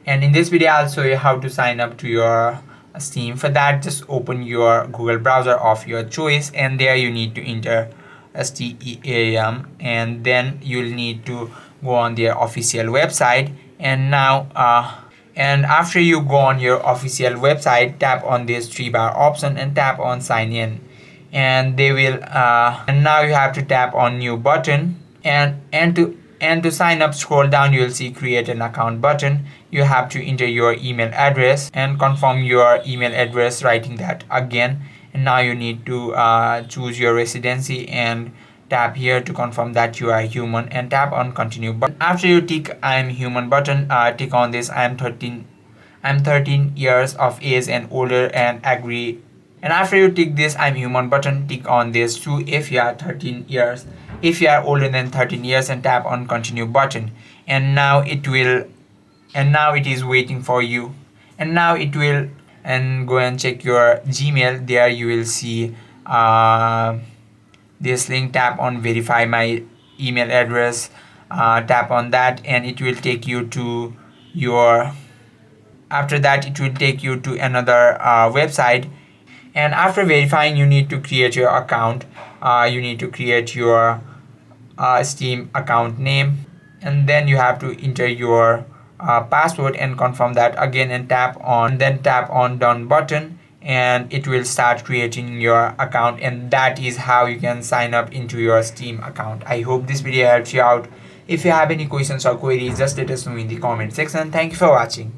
And in this video I'll show you how to sign up to your Steam. For that, just open your Google browser of your choice, and there you need to enter STEAM, and then you'll need to go on their official website. And now and after you go on your official website, tap on this 3-bar option and tap on sign in, and they will and now you have to tap on new button, and to sign up, scroll down, you will see create an account button. You have to enter your email address and confirm your email address, writing that again. And now you need to choose your residency and tap here to confirm that you are human, and tap on continue button. After you tick I am human button, tick on this I'm 13 years of age and older, and agree. And after you tick this I'm human button, tick on this true if you are 13 years, if you are older than 13 years, and tap on continue button. And now it is waiting for you. And now it will, and go and check your Gmail. There you will see this link. Tap on verify my email address, tap on that, and it will take you to your, after that it will take you to another website. And after verifying, you need to create your account. You need to create your Steam account name, and then you have to enter your password and confirm that again, and tap on done button, and it will start creating your account. And that is how you can sign up into your Steam account. I hope this video helps you out. If you have any questions or queries, just let us know in the comment section. Thank you for watching.